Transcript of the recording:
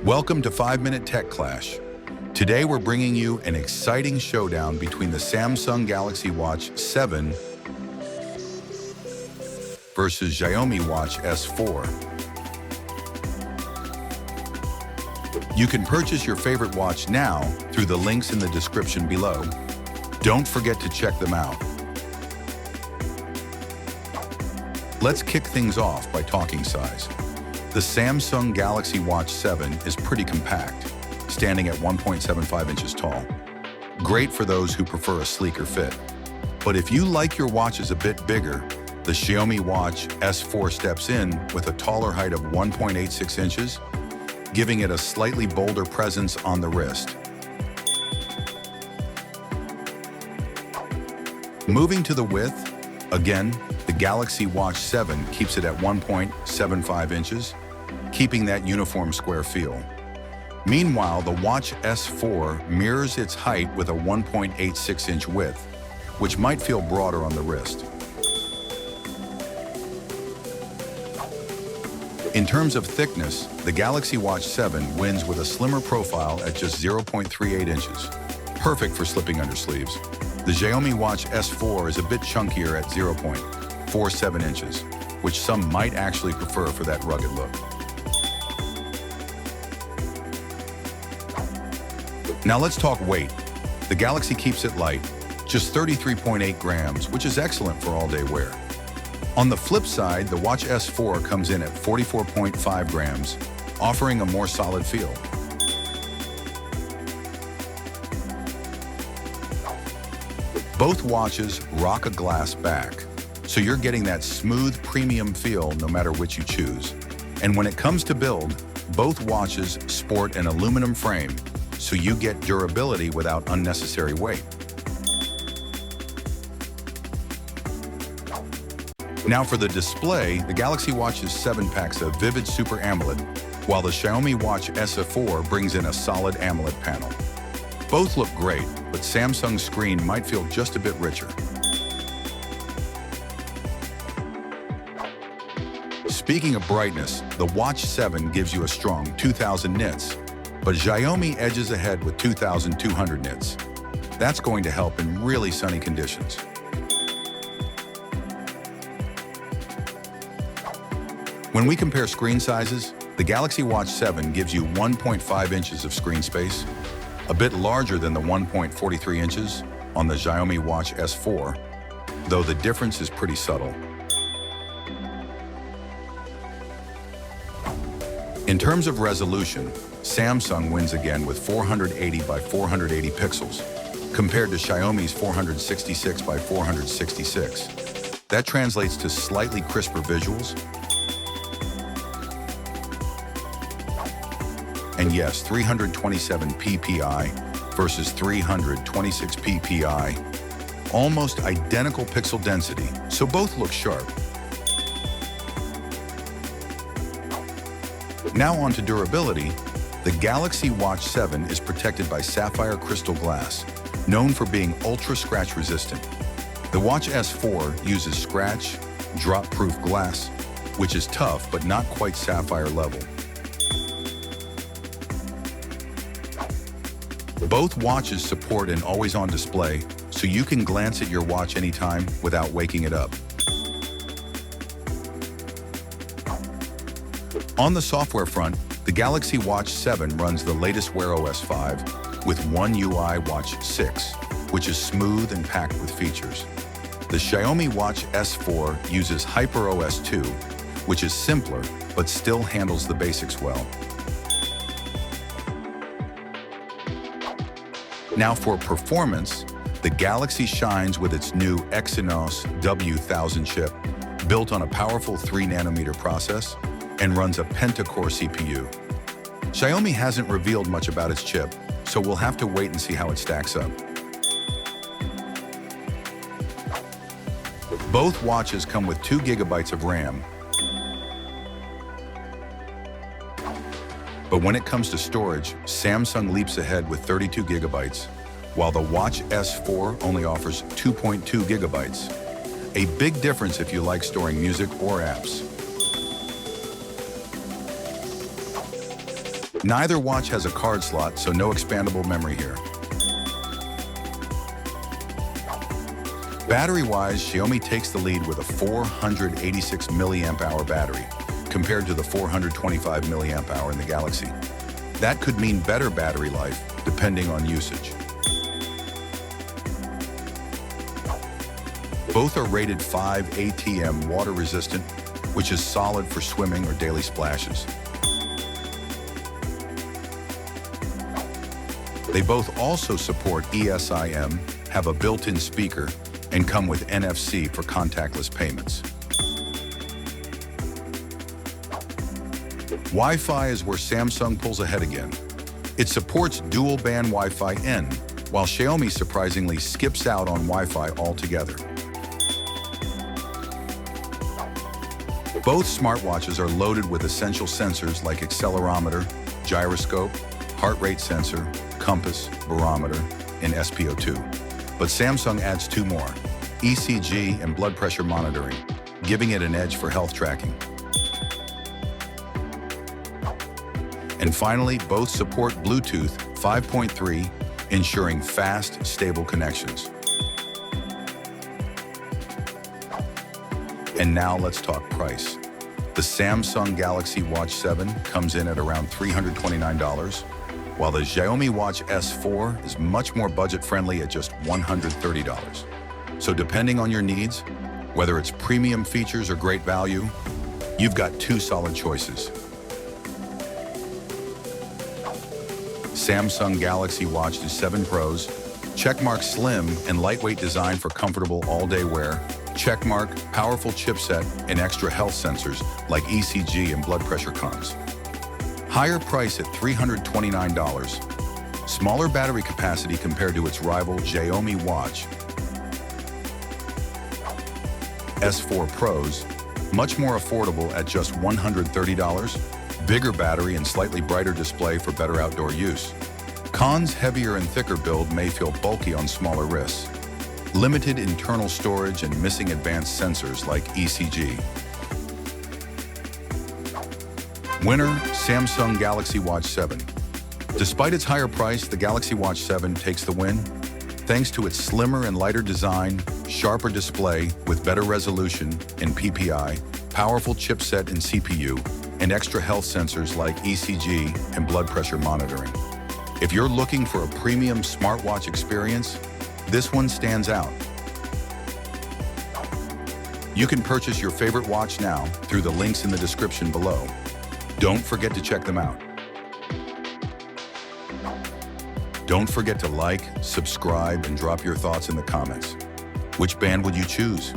Welcome to 5-Minute Tech Clash. Today we're bringing you an exciting showdown between the Samsung Galaxy Watch 7 versus Xiaomi Watch S4. You can purchase your favorite watch now through the links in the description below. Don't forget to check them out. Let's kick things off by talking size. The Samsung Galaxy Watch 7 is pretty compact, standing at 1.75 inches tall. Great for those who prefer a sleeker fit. But if you like your watches a bit bigger, the Xiaomi Watch S4 steps in with a taller height of 1.86 inches, giving it a slightly bolder presence on the wrist. Moving to the width, again, the Galaxy Watch 7 keeps it at 1.75 inches, keeping that uniform square feel. Meanwhile, the Watch S4 mirrors its height with a 1.86-inch width, which might feel broader on the wrist. In terms of thickness, the Galaxy Watch 7 wins with a slimmer profile at just 0.38 inches, perfect for slipping under sleeves. The Xiaomi Watch S4 is a bit chunkier at 0.47 inches, which some might actually prefer for that rugged look. Now let's talk weight. The Galaxy keeps it light, just 33.8 grams, which is excellent for all-day wear. On the flip side, the Watch S4 comes in at 44.5 grams, offering a more solid feel. Both watches rock a glass back, so you're getting that smooth premium feel no matter which you choose. And when it comes to build, both watches sport an aluminum frame, so you get durability without unnecessary weight. Now for the display, the Galaxy Watch 7 packs a vivid Super AMOLED, while the Xiaomi Watch S4 brings in a solid AMOLED panel. Both look great, but Samsung's screen might feel just a bit richer. Speaking of brightness, the Watch 7 gives you a strong 2000 nits, but Xiaomi edges ahead with 2200 nits. That's going to help in really sunny conditions. When we compare screen sizes, the Galaxy Watch 7 gives you 1.5 inches of screen space, a bit larger than the 1.43 inches on the Xiaomi Watch S4, though the difference is pretty subtle. In terms of resolution, Samsung wins again with 480 by 480 pixels, compared to Xiaomi's 466 by 466. That translates to slightly crisper visuals. And yes, 327 ppi versus 326 ppi, almost identical pixel density, so both look sharp. Now on to durability. The Galaxy Watch 7 is protected by sapphire crystal glass, known for being ultra scratch resistant. The Watch S4 uses scratch, drop-proof glass, which is tough but not quite sapphire level. Both watches support an always-on display, so you can glance at your watch anytime without waking it up. On the software front, the Galaxy Watch 7 runs the latest Wear OS 5 with One UI Watch 6, which is smooth and packed with features. The Xiaomi Watch S4 uses Hyper OS 2, which is simpler but still handles the basics well. Now for performance, the Galaxy shines with its new Exynos W1000 chip, built on a powerful 3nm process and runs a pentacore CPU. Xiaomi hasn't revealed much about its chip, so we'll have to wait and see how it stacks up. Both watches come with 2 GB of RAM, but when it comes to storage, Samsung leaps ahead with 32 GB, while the Watch S4 only offers 2.2 GB. A big difference if you like storing music or apps. Neither watch has a card slot, so no expandable memory here. Battery-wise, Xiaomi takes the lead with a 486 mAh battery, compared to the 425 mAh in the Galaxy. That could mean better battery life, depending on usage. Both are rated 5 ATM water resistant, which is solid for swimming or daily splashes. They both also support eSIM, have a built-in speaker, and come with NFC for contactless payments. Wi-Fi is where Samsung pulls ahead again. It supports dual-band Wi-Fi N, while Xiaomi surprisingly skips out on Wi-Fi altogether. Both smartwatches are loaded with essential sensors like accelerometer, gyroscope, heart rate sensor, compass, barometer, and SpO2. But Samsung adds two more, ECG and blood pressure monitoring, giving it an edge for health tracking. And finally, both support Bluetooth 5.3, ensuring fast, stable connections. And now let's talk price. The Samsung Galaxy Watch 7 comes in at around $329, while the Xiaomi Watch S4 is much more budget-friendly at just $130. So depending on your needs, whether it's premium features or great value, you've got two solid choices. Samsung Galaxy Watch 7 Pros, checkmark slim and lightweight design for comfortable all-day wear, checkmark powerful chipset and extra health sensors like ECG and blood pressure comms. Higher price at $329, smaller battery capacity compared to its rival Xiaomi Watch S4 Pros, much more affordable at just $130, bigger battery and slightly brighter display for better outdoor use. Cons: heavier and thicker build may feel bulky on smaller wrists. Limited internal storage and missing advanced sensors like ECG. Winner, Samsung Galaxy Watch 7. Despite its higher price, the Galaxy Watch 7 takes the win, thanks to its slimmer and lighter design, sharper display with better resolution and PPI, powerful chipset and CPU, and extra health sensors like ECG and blood pressure monitoring. If you're looking for a premium smartwatch experience, this one stands out. You can purchase your favorite watch now through the links in the description below. Don't forget to check them out. Don't forget to like, subscribe, and drop your thoughts in the comments. Which band would you choose?